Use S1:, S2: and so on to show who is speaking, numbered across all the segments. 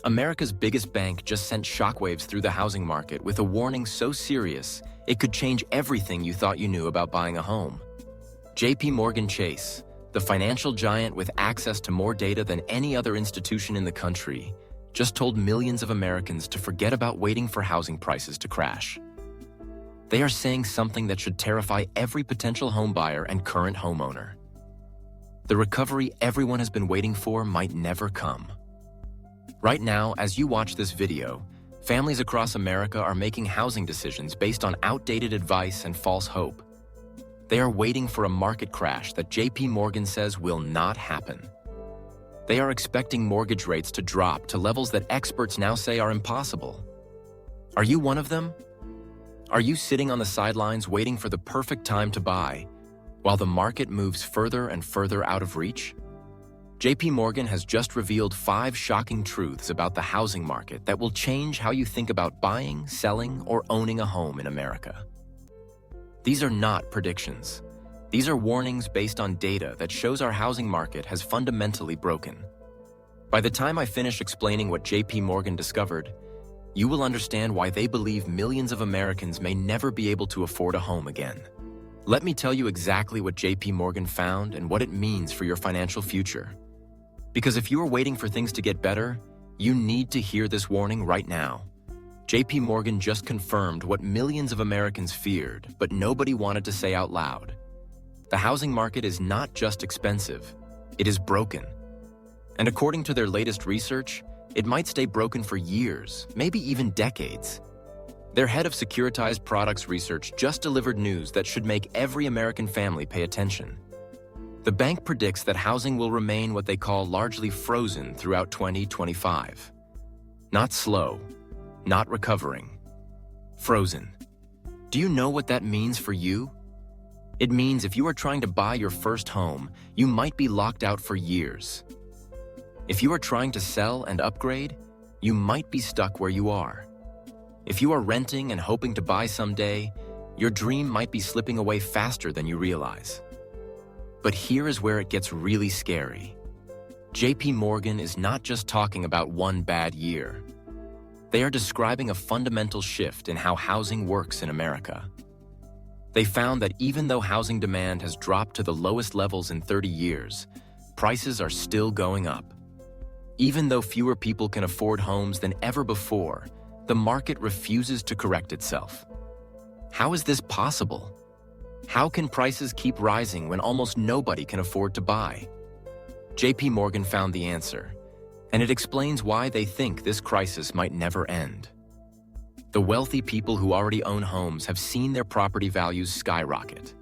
S1: America's biggest bank just sent shockwaves through the housing market with a warning so serious it could change everything you thought you knew about buying a home. JPMorgan Chase, the financial giant with access to more data than any other institution in the country, just told millions of Americans to forget about waiting for housing prices to crash. They are saying something that should terrify every potential homebuyer and current homeowner. The recovery everyone has been waiting for might never come. Right now, as you watch this video, families across America are making housing decisions based on outdated advice and false hope. They are waiting for a market crash that JP Morgan says will not happen. They are expecting mortgage rates to drop to levels that experts now say are impossible. Are you one of them? Are you sitting on the sidelines waiting for the perfect time to buy, while the market moves further and further out of reach? JP Morgan has just revealed 5 shocking truths about the housing market that will change how you think about buying, selling, or owning a home in America. These are not predictions. These are warnings based on data that shows our housing market has fundamentally broken. By the time I finish explaining what JP Morgan discovered, you will understand why they believe millions of Americans may never be able to afford a home again. Let me tell you exactly what JP Morgan found and what it means for your financial future. Because if you are waiting for things to get better, you need to hear this warning right now. JP Morgan just confirmed what millions of Americans feared, but nobody wanted to say out loud. The housing market is not just expensive, it is broken. And according to their latest research, it might stay broken for years, maybe even decades. Their head of securitized products research just delivered news that should make every American family pay attention. The bank predicts that housing will remain what they call largely frozen throughout 2025. Not slow, not recovering. Frozen. Do you know what that means for you? It means if you are trying to buy your first home, you might be locked out for years. If you are trying to sell and upgrade, you might be stuck where you are. If you are renting and hoping to buy someday, your dream might be slipping away faster than you realize. But here is where it gets really scary. JP Morgan is not just talking about one bad year. They are describing a fundamental shift in how housing works in America. They found that even though housing demand has dropped to the lowest levels in 30 years, prices are still going up. Even though fewer people can afford homes than ever before, the market refuses to correct itself. How is this possible? How can prices keep rising when almost nobody can afford to buy? JP Morgan found the answer, and it explains why they think this crisis might never end. The wealthy people who already own homes have seen their property values skyrocket.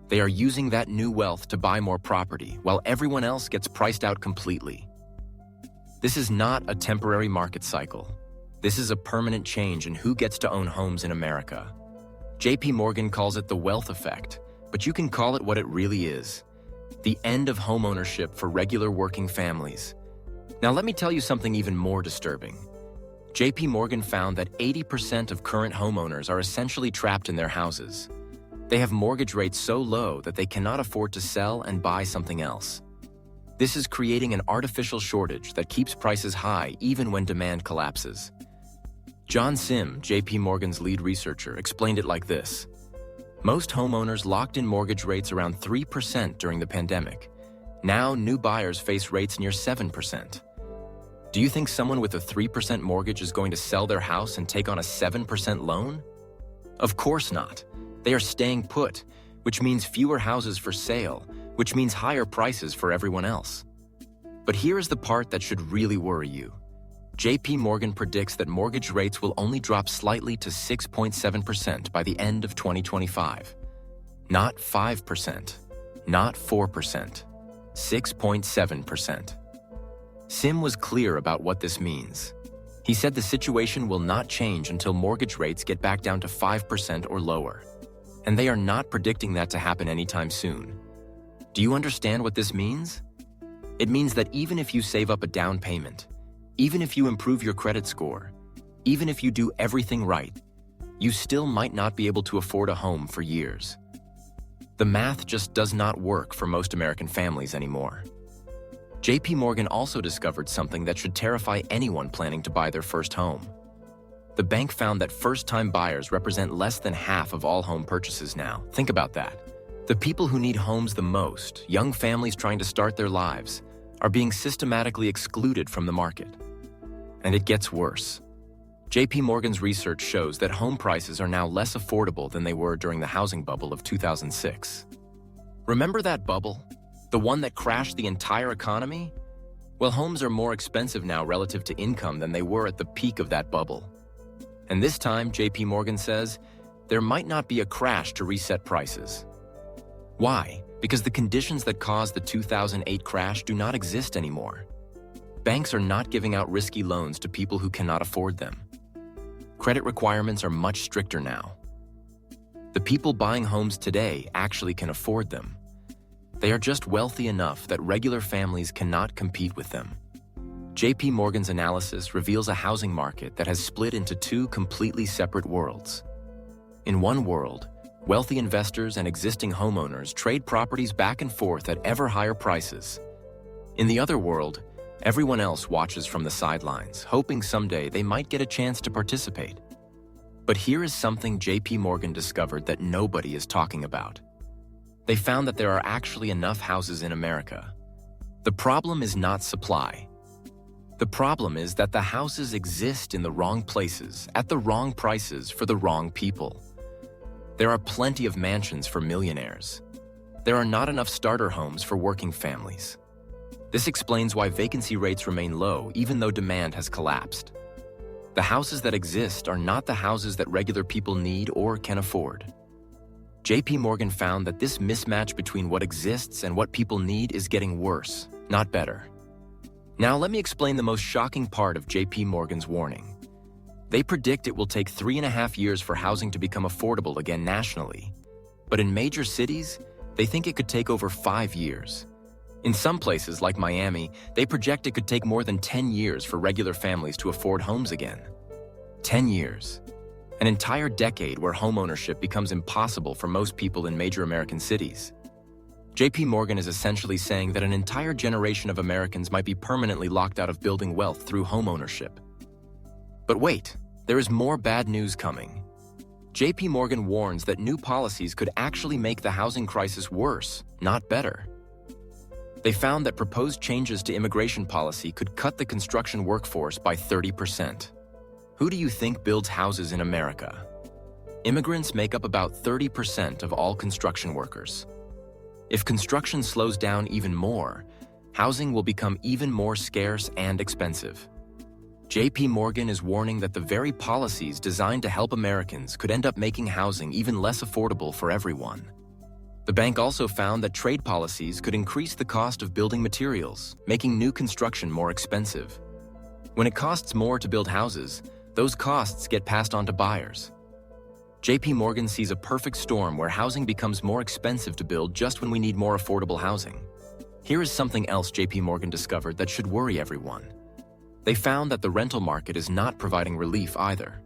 S1: They are using that new wealth to buy more property while everyone else gets priced out completely. This is not a temporary market cycle. This is a permanent change in who gets to own homes in America. JP Morgan calls it the wealth effect, but you can call it what it really is: the end of homeownership for regular working families. Now let me tell you something even more disturbing. JP Morgan found that 80% of current homeowners are essentially trapped in their houses. They have mortgage rates so low that they cannot afford to sell and buy something else. This is creating an artificial shortage that keeps prices high even when demand collapses. John Sim, JP Morgan's lead researcher, explained it like this. Most homeowners locked in mortgage rates around 3% during the pandemic. Now, new buyers face rates near 7%. Do you think someone with a 3% mortgage is going to sell their house and take on a 7% loan? Of course not. They are staying put, which means fewer houses for sale, which means higher prices for everyone else. But here is the part that should really worry you. JP Morgan predicts that mortgage rates will only drop slightly to 6.7% by the end of 2025. Not 5%, not 4%, 6.7%. Sim was clear about what this means. He said the situation will not change until mortgage rates get back down to 5% or lower. And they are not predicting that to happen anytime soon. Do you understand what this means? It means that even if you save up a down payment, even if you improve your credit score, even if you do everything right, you still might not be able to afford a home for years. The math just does not work for most American families anymore. JPMorgan also discovered something that should terrify anyone planning to buy their first home. The bank found that first-time buyers represent less than half of all home purchases now. Think about that. The people who need homes the most, young families trying to start their lives, are being systematically excluded from the market. And it gets worse. JPMorgan's research shows that home prices are now less affordable than they were during the housing bubble of 2006. Remember that bubble? The one that crashed the entire economy? Well, homes are more expensive now relative to income than they were at the peak of that bubble. And this time, JPMorgan says, there might not be a crash to reset prices. Why? Because the conditions that caused the 2008 crash do not exist anymore. Banks are not giving out risky loans to people who cannot afford them. Credit requirements are much stricter now. The people buying homes today actually can afford them. They are just wealthy enough that regular families cannot compete with them. JPMorgan's analysis reveals a housing market that has split into two completely separate worlds. In one world, wealthy investors and existing homeowners trade properties back and forth at ever higher prices. In the other world, everyone else watches from the sidelines, hoping someday they might get a chance to participate. But here is something JPMorgan discovered that nobody is talking about. They found that there are actually enough houses in America. The problem is not supply. The problem is that the houses exist in the wrong places, at the wrong prices, for the wrong people. There are plenty of mansions for millionaires. There are not enough starter homes for working families. This explains why vacancy rates remain low even though demand has collapsed. The houses that exist are not the houses that regular people need or can afford. JPMorgan found that this mismatch between what exists and what people need is getting worse, not better. Now let me explain the most shocking part of JPMorgan's warning. They predict it will take 3.5 years for housing to become affordable again nationally. But in major cities, they think it could take over 5 years. In some places, like Miami, they project it could take more than 10 years for regular families to afford homes again. 10 years. An entire decade where homeownership becomes impossible for most people in major American cities. JPMorgan is essentially saying that an entire generation of Americans might be permanently locked out of building wealth through homeownership. But wait, there is more bad news coming. JPMorgan warns that new policies could actually make the housing crisis worse, not better. They found that proposed changes to immigration policy could cut the construction workforce by 30%. Who do you think builds houses in America? Immigrants make up about 30% of all construction workers. If construction slows down even more, housing will become even more scarce and expensive. JPMorgan is warning that the very policies designed to help Americans could end up making housing even less affordable for everyone. The bank also found that trade policies could increase the cost of building materials, making new construction more expensive. When it costs more to build houses, those costs get passed on to buyers. JPMorgan sees a perfect storm where housing becomes more expensive to build just when we need more affordable housing. Here is something else JPMorgan discovered that should worry everyone. They found that the rental market is not providing relief either.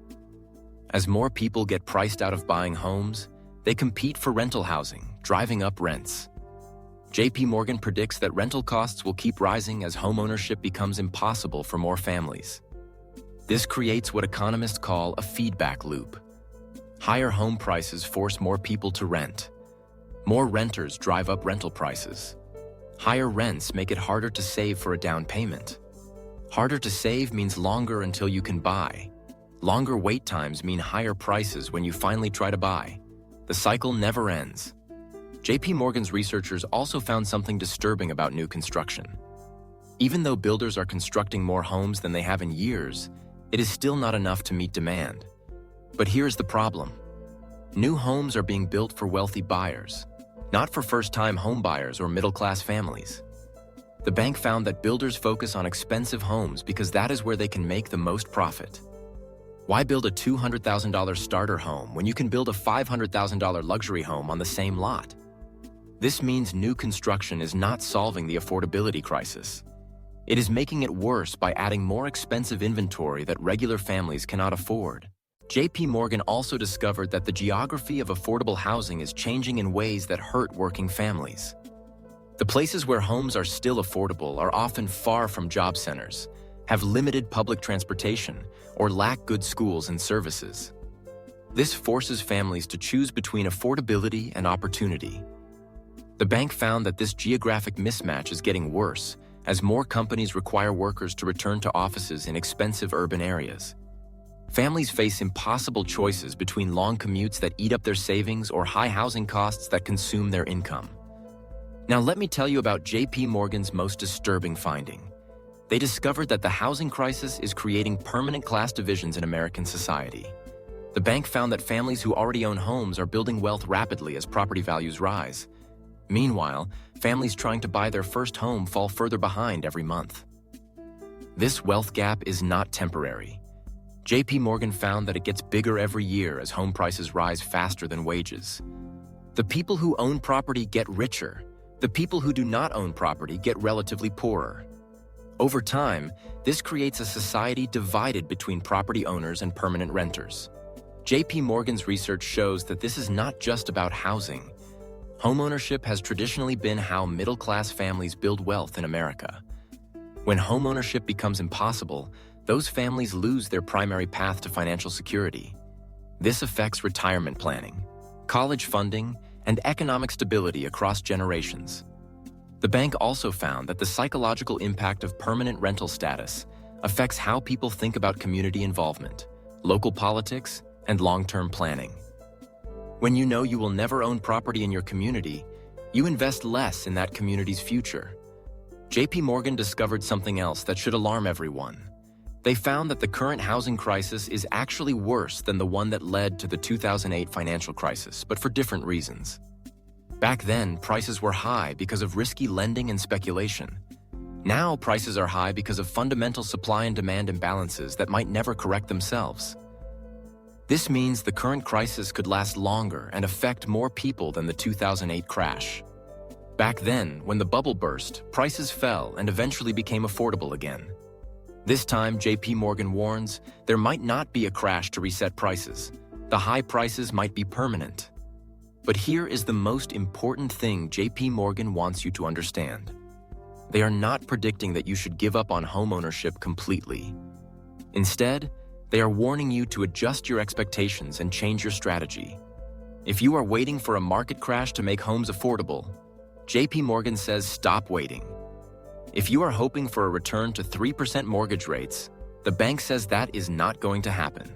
S1: As more people get priced out of buying homes, they compete for rental housing, driving up rents. JPMorgan predicts that rental costs will keep rising as homeownership becomes impossible for more families. This creates what economists call a feedback loop. Higher home prices force more people to rent. More renters drive up rental prices. Higher rents make it harder to save for a down payment. Harder to save means longer until you can buy. Longer wait times mean higher prices when you finally try to buy. The cycle never ends. JPMorgan's researchers also found something disturbing about new construction. Even though builders are constructing more homes than they have in years, it is still not enough to meet demand. But here's the problem. New homes are being built for wealthy buyers, not for first-time home buyers or middle-class families. The bank found that builders focus on expensive homes because that is where they can make the most profit. Why build a $200,000 starter home when you can build a $500,000 luxury home on the same lot? This means new construction is not solving the affordability crisis. It is making it worse by adding more expensive inventory that regular families cannot afford. JPMorgan also discovered that the geography of affordable housing is changing in ways that hurt working families. The places where homes are still affordable are often far from job centers, have limited public transportation, or lack good schools and services. This forces families to choose between affordability and opportunity. The bank found that this geographic mismatch is getting worse as more companies require workers to return to offices in expensive urban areas. Families face impossible choices between long commutes that eat up their savings or high housing costs that consume their income. Now let me tell you about JPMorgan's most disturbing finding. They discovered that the housing crisis is creating permanent class divisions in American society. The bank found that families who already own homes are building wealth rapidly as property values rise. Meanwhile, families trying to buy their first home fall further behind every month. This wealth gap is not temporary. JPMorgan found that it gets bigger every year as home prices rise faster than wages. The people who own property get richer. The people who do not own property get relatively poorer. Over time, this creates a society divided between property owners and permanent renters. JPMorgan's research shows that this is not just about housing. Homeownership has traditionally been how middle-class families build wealth in America. When homeownership becomes impossible, those families lose their primary path to financial security. This affects retirement planning, college funding, and economic stability across generations. The bank also found that the psychological impact of permanent rental status affects how people think about community involvement, local politics, and long-term planning. When you know you will never own property in your community, you invest less in that community's future. JPMorgan discovered something else that should alarm everyone. They found that the current housing crisis is actually worse than the one that led to the 2008 financial crisis, but for different reasons. Back then, prices were high because of risky lending and speculation. Now, prices are high because of fundamental supply and demand imbalances that might never correct themselves. This means the current crisis could last longer and affect more people than the 2008 crash. Back then, when the bubble burst, prices fell and eventually became affordable again. This time, JPMorgan warns, there might not be a crash to reset prices. The high prices might be permanent. But here is the most important thing JPMorgan wants you to understand. They are not predicting that you should give up on homeownership completely. Instead, they are warning you to adjust your expectations and change your strategy. If you are waiting for a market crash to make homes affordable, JPMorgan says stop waiting. If you are hoping for a return to 3% mortgage rates, the bank says that is not going to happen.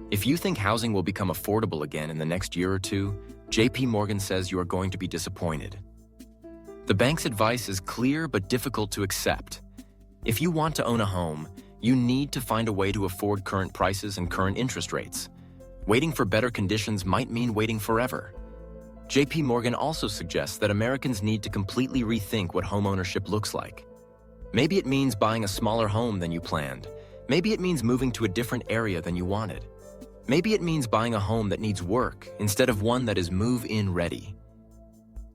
S1: If you think housing will become affordable again in the next year or two, JPMorgan says you are going to be disappointed. The bank's advice is clear but difficult to accept. If you want to own a home, you need to find a way to afford current prices and current interest rates. Waiting for better conditions might mean waiting forever. JPMorgan also suggests that Americans need to completely rethink what homeownership looks like. Maybe it means buying a smaller home than you planned. Maybe it means moving to a different area than you wanted. Maybe it means buying a home that needs work instead of one that is move-in ready.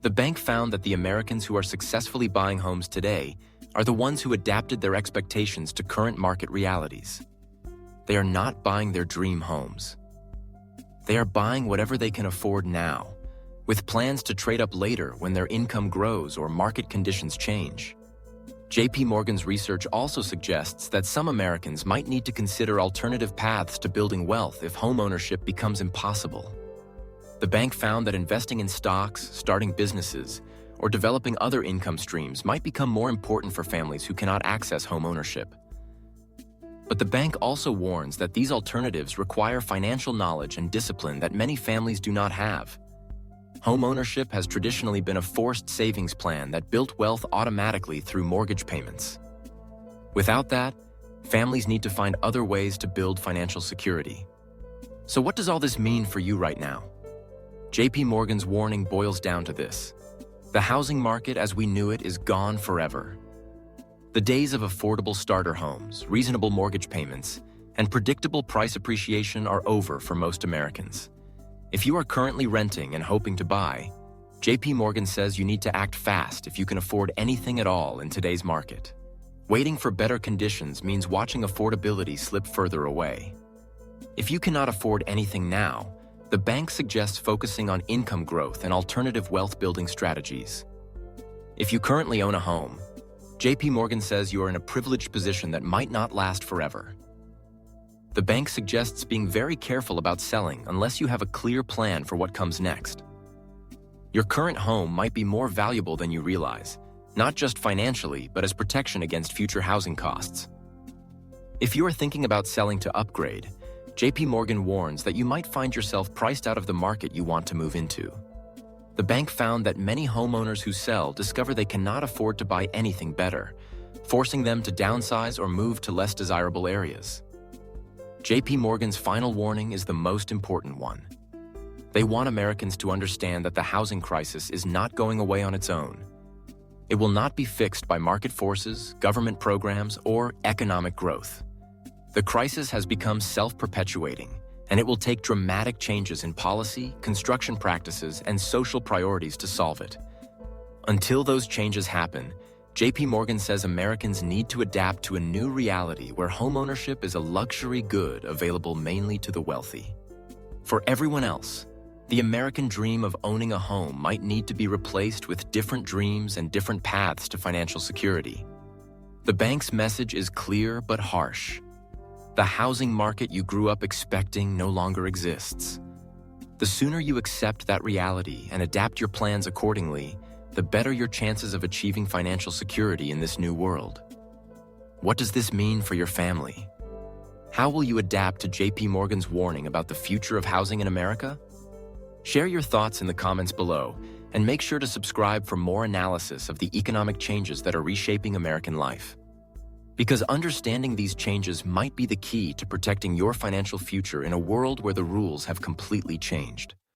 S1: The bank found that the Americans who are successfully buying homes today are the ones who adapted their expectations to current market realities. They are not buying their dream homes. They are buying whatever they can afford now, with plans to trade up later when their income grows or market conditions change. JPMorgan's research also suggests that some Americans might need to consider alternative paths to building wealth if homeownership becomes impossible. The bank found that investing in stocks, starting businesses, or developing other income streams might become more important for families who cannot access homeownership. But the bank also warns that these alternatives require financial knowledge and discipline that many families do not have. Homeownership has traditionally been a forced savings plan that built wealth automatically through mortgage payments. Without that, families need to find other ways to build financial security. So what does all this mean for you right now? JPMorgan's warning boils down to this. The housing market as we knew it is gone forever. The days of affordable starter homes, reasonable mortgage payments, and predictable price appreciation are over for most Americans. If you are currently renting and hoping to buy, JPMorgan says you need to act fast if you can afford anything at all in today's market. Waiting for better conditions means watching affordability slip further away. If you cannot afford anything now, the bank suggests focusing on income growth and alternative wealth-building strategies. If you currently own a home, JPMorgan says you are in a privileged position that might not last forever. The bank suggests being very careful about selling unless you have a clear plan for what comes next. Your current home might be more valuable than you realize, not just financially, but as protection against future housing costs. If you are thinking about selling to upgrade, JPMorgan warns that you might find yourself priced out of the market you want to move into. The bank found that many homeowners who sell discover they cannot afford to buy anything better, forcing them to downsize or move to less desirable areas. JPMorgan's final warning is the most important one. They want Americans to understand that the housing crisis is not going away on its own. It will not be fixed by market forces, government programs, or economic growth. The crisis has become self-perpetuating, and it will take dramatic changes in policy, construction practices, and social priorities to solve it. Until those changes happen, JPMorgan says Americans need to adapt to a new reality where homeownership is a luxury good available mainly to the wealthy. For everyone else, the American dream of owning a home might need to be replaced with different dreams and different paths to financial security. The bank's message is clear but harsh. The housing market you grew up expecting no longer exists. The sooner you accept that reality and adapt your plans accordingly, the better your chances of achieving financial security in this new world. What does this mean for your family? How will you adapt to JPMorgan's warning about the future of housing in America? Share your thoughts in the comments below, and make sure to subscribe for more analysis of the economic changes that are reshaping American life. Because understanding these changes might be the key to protecting your financial future in a world where the rules have completely changed.